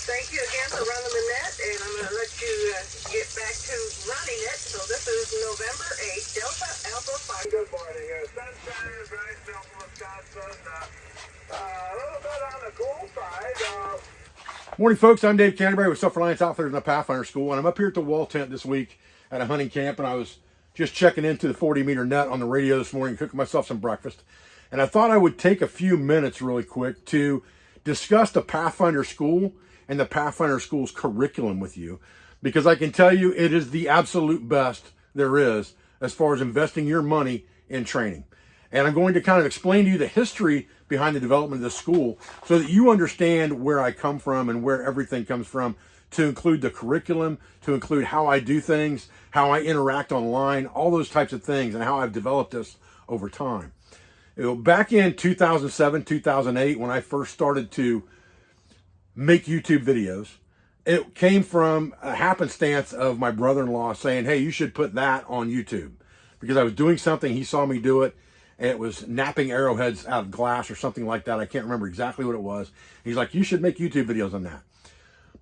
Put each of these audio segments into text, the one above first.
Thank you again for running the net, and I'm going to let you get back to running it. So this is November 8th, Delta Alpha 5. Good morning. Sunshine is right, Delta, Wisconsin. A little bit on the cool side. Morning, folks. I'm Dave Canterbury with Self-Reliance Outfitters and the Pathfinder School, and I'm up here at the wall tent this week at a hunting camp, and I was just checking into the 40-meter net on the radio this morning, cooking myself some breakfast, and I thought I would take a few minutes really quick to discuss the Pathfinder School and the Pathfinder School's curriculum with you, because I can tell you it is the absolute best there is as far as investing your money in training. And I'm going to kind of explain to you the history behind the development of this school so that you understand where I come from and where everything comes from, to include the curriculum, to include how I do things, how I interact online, all those types of things, and how I've developed this over time. Back in 2007, 2008, when I first started to make YouTube videos, it came from a happenstance of my brother-in-law saying, hey, you should put that on YouTube, because I was doing something, he saw me do it, and it was napping arrowheads out of glass or something like that. I can't remember exactly what it was. He's like, you should make YouTube videos on that.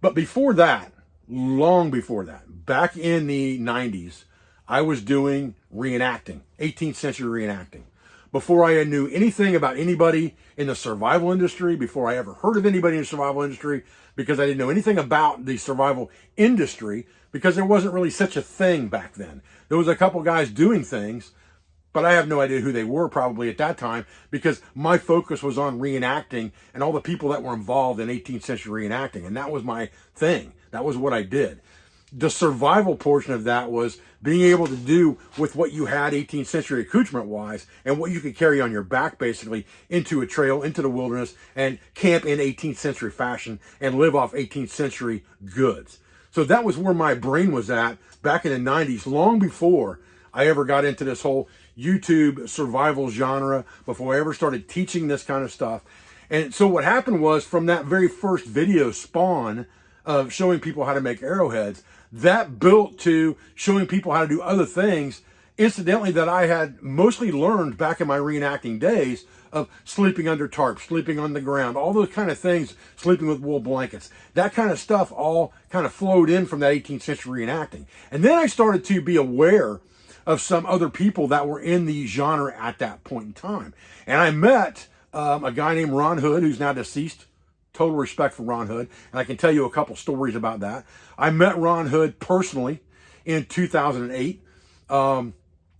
But before that, long before that, back in the 90s, I was doing reenacting, 18th century reenacting. Before I knew anything about anybody in the survival industry, before I ever heard of anybody in the survival industry, because I didn't know anything about the survival industry, because there wasn't really such a thing back then. There was a couple guys doing things, but I have no idea who they were probably at that time, because my focus was on reenacting and all the people that were involved in 18th century reenacting. And that was my thing. That was what I did. The survival portion of that was being able to do with what you had 18th century accoutrement wise and what you could carry on your back, basically into a trail, into the wilderness, and camp in 18th century fashion and live off 18th century goods. So that was where my brain was at back in the 90s, long before I ever got into this whole YouTube survival genre, before I ever started teaching this kind of stuff. And so what happened was, from that very first video spawn of showing people how to make arrowheads, that built to showing people how to do other things, incidentally, that I had mostly learned back in my reenacting days, of sleeping under tarps, sleeping on the ground, all those kind of things, sleeping with wool blankets. That kind of stuff all kind of flowed in from that 18th century reenacting. And then I started to be aware of some other people that were in the genre at that point in time. And I met a guy named Ron Hood, who's now deceased. Total respect for Ron Hood. And I can tell you a couple stories about that. I met Ron Hood personally in 2008. I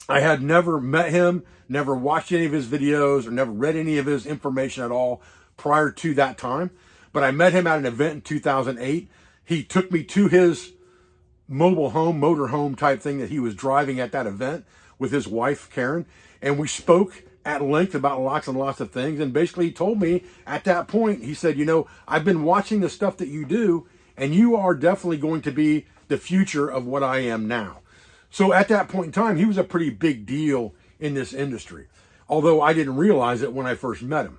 had never met him, never watched any of his videos, or never read any of his information at all prior to that time. But I met him at an event in 2008. He took me to his mobile home, motorhome type thing that he was driving at that event with his wife, Karen. And we spoke at length about lots and lots of things. And basically he told me at that point, he said, you know, I've been watching the stuff that you do, and you are definitely going to be the future of what I am now. So at that point in time, he was a pretty big deal in this industry, although I didn't realize it when I first met him.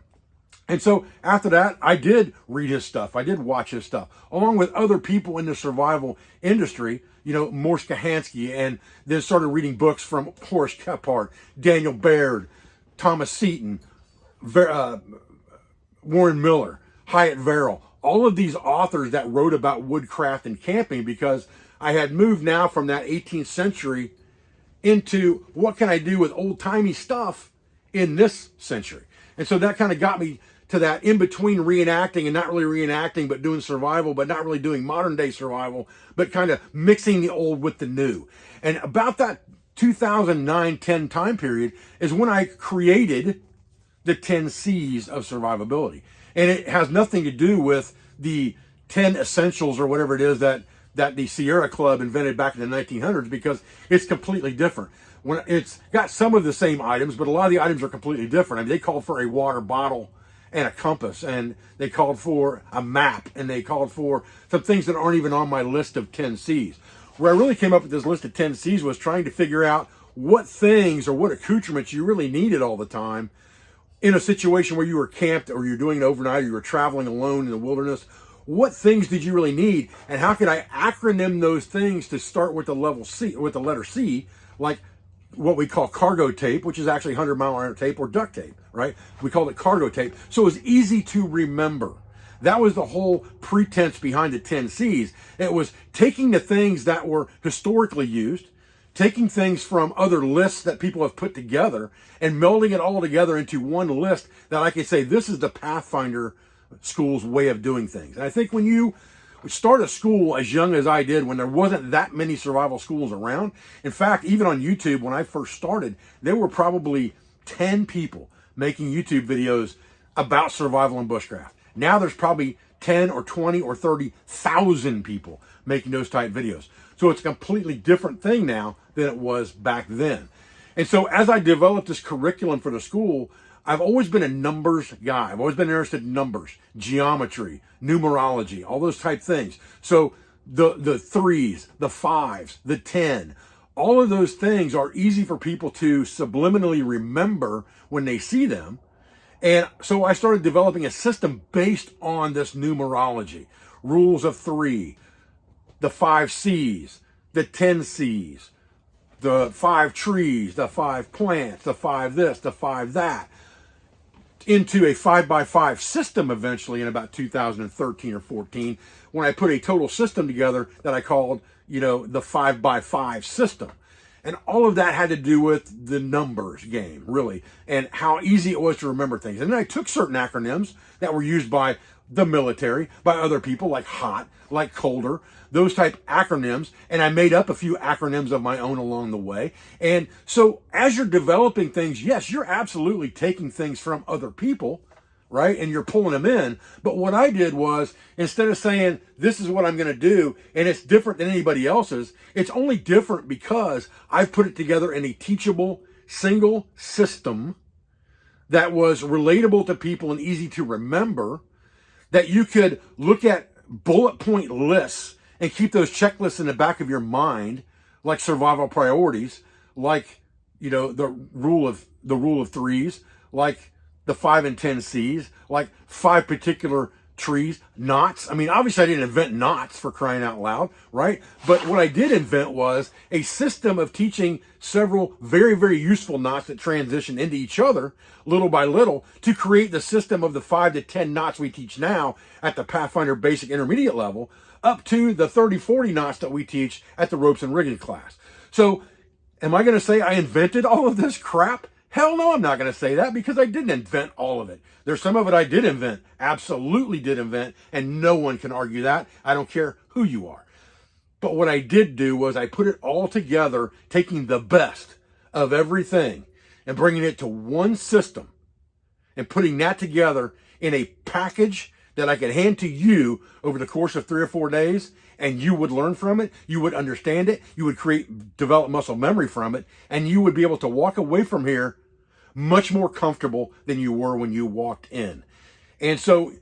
And so after that, I did read his stuff. I did watch his stuff, along with other people in the survival industry, you know, Morse Kahansky, and then started reading books from Horace Kephart, Daniel Baird, Thomas Seaton, Warren Miller, Hyatt Verrill, all of these authors that wrote about woodcraft and camping, because I had moved now from that 18th century into what can I do with old-timey stuff in this century. And so that kind of got me to that in between reenacting and not really reenacting, but doing survival, but not really doing modern day survival, but kind of mixing the old with the new. And about that 2009-10 time period is when I created the 10 C's of survivability. And it has nothing to do with the 10 essentials or whatever it is that the Sierra Club invented back in the 1900s, because it's completely different. When it's got some of the same items, but a lot of the items are completely different. I mean, they called for a water bottle and a compass, and they called for a map, and they called for some things that aren't even on my list of 10 C's. Where I really came up with this list of 10 C's was trying to figure out what things or what accoutrements you really needed all the time in a situation where you were camped, or you're doing it overnight, or you were traveling alone in the wilderness. What things did you really need, and how could I acronym those things to start with the level C, with the letter C, like what we call cargo tape, which is actually 100-mile-an-hour tape, or duct tape, right? We called it cargo tape. So it was easy to remember. That was the whole pretense behind the 10 C's. It was taking the things that were historically used, taking things from other lists that people have put together, and melding it all together into one list that I can say, this is the Pathfinder School's way of doing things. And I think when you start a school as young as I did, when there wasn't that many survival schools around, in fact, even on YouTube, when I first started, there were probably 10 people making YouTube videos about survival and bushcraft. Now there's probably 10 or 20 or 30,000 people making those type videos. So it's a completely different thing now than it was back then. And so as I developed this curriculum for the school, I've always been a numbers guy. I've always been interested in numbers, geometry, numerology, all those type things. So the 3s, the 5s, the 10, all of those things are easy for people to subliminally remember when they see them. And so I started developing a system based on this numerology, rules of 3, the 5 C's, the 10 C's, the 5 trees, the 5 plants, the 5 this, the 5 that, into a 5x5 system eventually in about 2013 or 14, when I put a total system together that I called, the 5x5 system. And all of that had to do with the numbers game, really, and how easy it was to remember things. And then I took certain acronyms that were used by the military, by other people, like HOT, like colder, those type acronyms, and I made up a few acronyms of my own along the way. And so as you're developing things, yes, you're absolutely taking things from other people, right? And you're pulling them in. But what I did was, instead of saying, this is what I'm going to do, and it's different than anybody else's, it's only different because I've put it together in a teachable, single system that was relatable to people and easy to remember, that you could look at bullet point lists and keep those checklists in the back of your mind, like survival priorities, like, the rule of 3s, like the 5 and 10 C's, like 5 particular trees, knots. I mean, obviously I didn't invent knots, for crying out loud, right? But what I did invent was a system of teaching several very, very useful knots that transition into each other little by little to create the system of the 5 to 10 knots we teach now at the Pathfinder basic intermediate level, up to the 30, 40 knots that we teach at the ropes and rigging class. So am I going to say I invented all of this crap? Hell no, I'm not going to say that, because I didn't invent all of it. There's some of it I did invent, absolutely did invent, and no one can argue that. I don't care who you are. But what I did do was I put it all together, taking the best of everything and bringing it to one system and putting that together in a package that I could hand to you over the course of 3 or 4 days, and you would learn from it, you would understand it, you would develop muscle memory from it, and you would be able to walk away from here much more comfortable than you were when you walked in. And so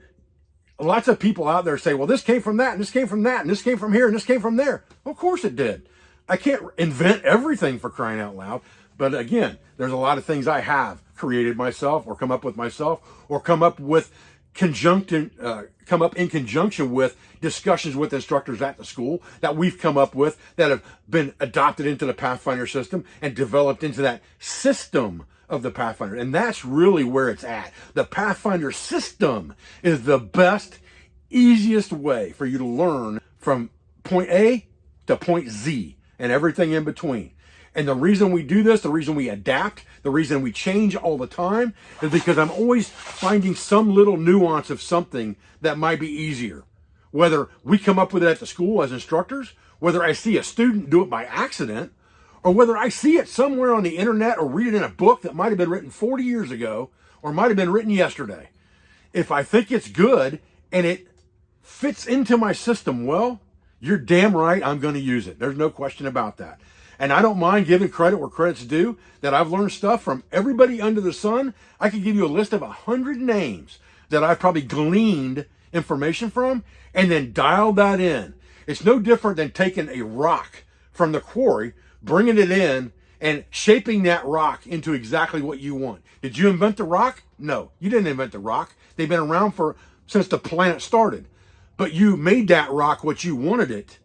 lots of people out there say, well, this came from that, and this came from that, and this came from here, and this came from there. Of course it did. I can't invent everything, for crying out loud. But again, there's a lot of things I have created myself, or come up with myself, or come up in conjunction with discussions with instructors at the school that we've come up with, that have been adopted into the Pathfinder system and developed into that system of the Pathfinder. And that's really where it's at. The Pathfinder system is the best, easiest way for you to learn from point A to point Z and everything in between. And the reason we do this, the reason we adapt, the reason we change all the time, is because I'm always finding some little nuance of something that might be easier. Whether we come up with it at the school as instructors, whether I see a student do it by accident, or whether I see it somewhere on the internet or read it in a book that might have been written 40 years ago or might have been written yesterday. If I think it's good and it fits into my system well, you're damn right I'm going to use it. There's no question about that. And I don't mind giving credit where credit's due, that I've learned stuff from everybody under the sun. I could give you a list of 100 names that I've probably gleaned information from and then dialed that in. It's no different than taking a rock from the quarry, bringing it in, and shaping that rock into exactly what you want. Did you invent the rock? No, you didn't invent the rock. They've been around since the planet started. But you made that rock what you wanted it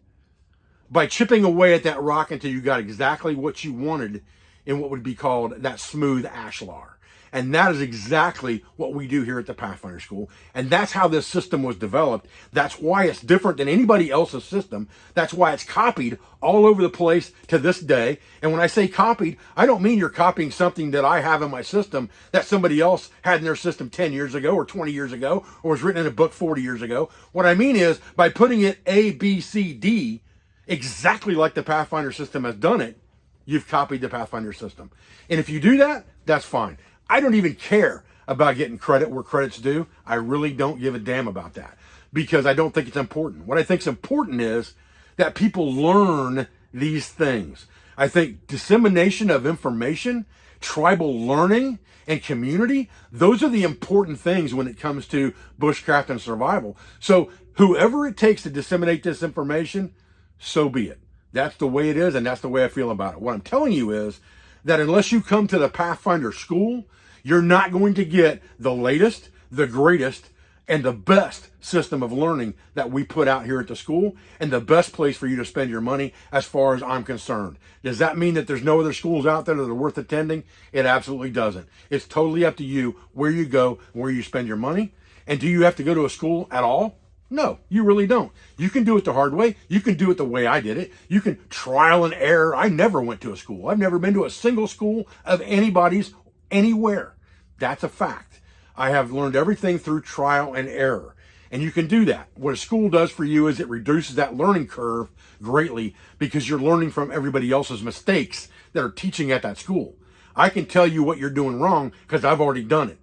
by chipping away at that rock until you got exactly what you wanted in what would be called that smooth ashlar. And that is exactly what we do here at the Pathfinder School. And that's how this system was developed. That's why it's different than anybody else's system. That's why it's copied all over the place to this day. And when I say copied, I don't mean you're copying something that I have in my system that somebody else had in their system 10 years ago or 20 years ago or was written in a book 40 years ago. What I mean is by putting it A, B, C, D, exactly like the Pathfinder system has done it, you've copied the Pathfinder system. And if you do that, that's fine. I don't even care about getting credit where credit's due. I really don't give a damn about that because I don't think it's important. What I think is important is that people learn these things. I think dissemination of information, tribal learning, and community, those are the important things when it comes to bushcraft and survival. So whoever it takes to disseminate this information, so be it. That's the way it is, and that's the way I feel about it. What I'm telling you is that unless you come to the Pathfinder School, you're not going to get the latest, the greatest, and the best system of learning that we put out here at the school, and the best place for you to spend your money as far as I'm concerned. Does that mean that there's no other schools out there that are worth attending? It absolutely doesn't. It's totally up to you where you go, where you spend your money. And do you have to go to a school at all? No, you really don't. You can do it the hard way. You can do it the way I did it. You can trial and error. I never went to a school. I've never been to a single school of anybody's anywhere. That's a fact. I have learned everything through trial and error. And you can do that. What a school does for you is it reduces that learning curve greatly because you're learning from everybody else's mistakes that are teaching at that school. I can tell you what you're doing wrong because I've already done it.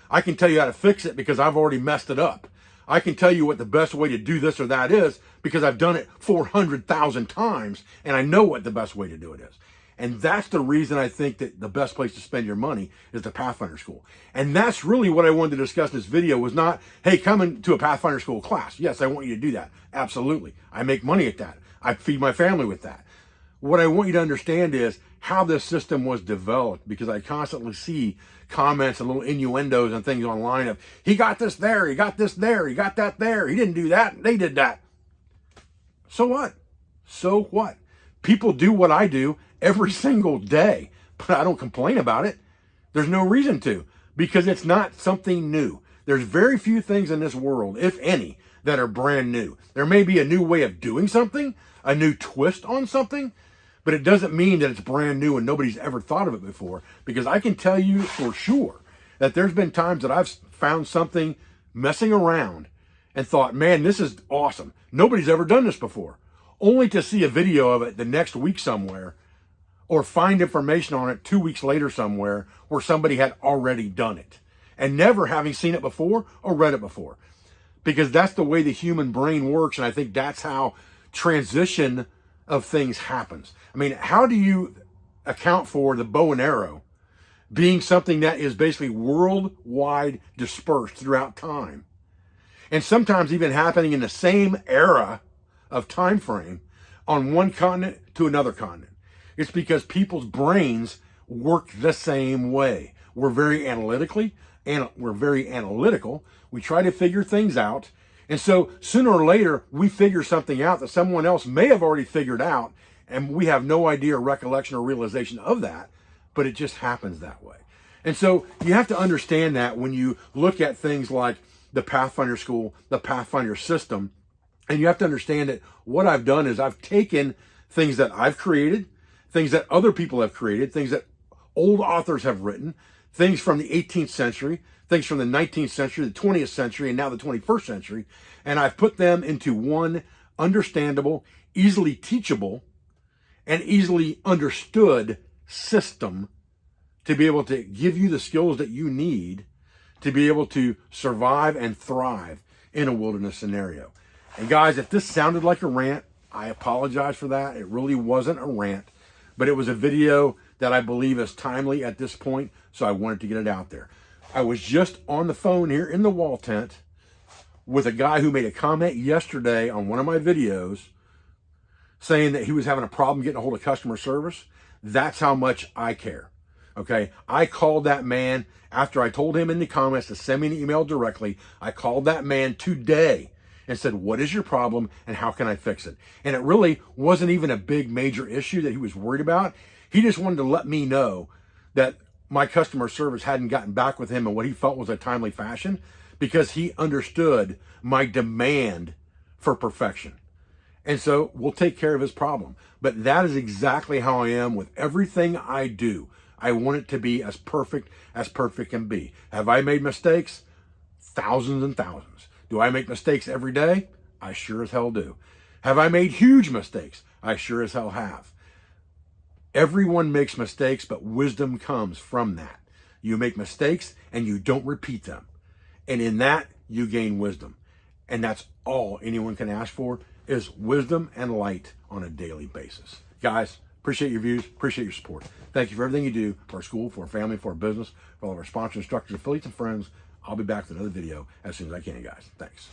I can tell you how to fix it because I've already messed it up. I can tell you what the best way to do this or that is because I've done it 400,000 times and I know what the best way to do it is. And that's the reason I think that the best place to spend your money is the Pathfinder School. And that's really what I wanted to discuss in this video was not, hey, come into a Pathfinder School class. Yes, I want you to do that. Absolutely. I make money at that. I feed my family with that. What I want you to understand is how this system was developed because I constantly see comments and little innuendos and things online of, he got this there, he got this there, he got that there, he didn't do that, they did that. So what? So what? People do what I do every single day, but I don't complain about it. There's no reason to because it's not something new. There's very few things in this world, if any, that are brand new. There may be a new way of doing something, a new twist on something, but it doesn't mean that it's brand new and nobody's ever thought of it before because I can tell you for sure that there's been times that I've found something messing around and thought, man, this is awesome. Nobody's ever done this before. Only to see a video of it the next week somewhere or find information on it 2 weeks later somewhere where somebody had already done it and never having seen it before or read it before because that's the way the human brain works. And I think that's how transition of things happens. I mean, how do you account for the bow and arrow being something that is basically worldwide dispersed throughout time and sometimes even happening in the same era of time frame on one continent to another continent? It's because people's brains work the same way. We're very analytical. We try to figure things out. And so sooner or later, we figure something out that someone else may have already figured out, and we have no idea or recollection or realization of that, but it just happens that way. And so you have to understand that when you look at things like the Pathfinder School, the Pathfinder system, and you have to understand that what I've done is I've taken things that I've created, things that other people have created, things that old authors have written, things from the 18th century, things from the 19th century, the 20th century, and now the 21st century, and I've put them into one understandable, easily teachable, and easily understood system to be able to give you the skills that you need to be able to survive and thrive in a wilderness scenario. And guys, if this sounded like a rant, I apologize for that. It really wasn't a rant, but it was a video that I believe is timely at this point, so I wanted to get it out there. I was just on the phone here in the wall tent with a guy who made a comment yesterday on one of my videos saying that he was having a problem getting a hold of customer service. That's how much I care. Okay. I called that man after I told him in the comments to send me an email directly. I called that man today and said, what is your problem and how can I fix it? And it really wasn't even a big major issue that he was worried about. He just wanted to let me know that my customer service hadn't gotten back with him in what he felt was a timely fashion, because he understood my demand for perfection. And so we'll take care of his problem. But that is exactly how I am with everything I do. I want it to be as perfect can be. Have I made mistakes? Thousands and thousands. Do I make mistakes every day? I sure as hell do. Have I made huge mistakes? I sure as hell have. Everyone makes mistakes, but wisdom comes from that. You make mistakes and you don't repeat them. And in that, you gain wisdom. And that's all anyone can ask for, is wisdom and light on a daily basis. Guys, appreciate your views, appreciate your support. Thank you for everything you do for our school, for our family, for our business, for all of our sponsors, instructors, affiliates, and friends. I'll be back with another video as soon as I can, guys. Thanks.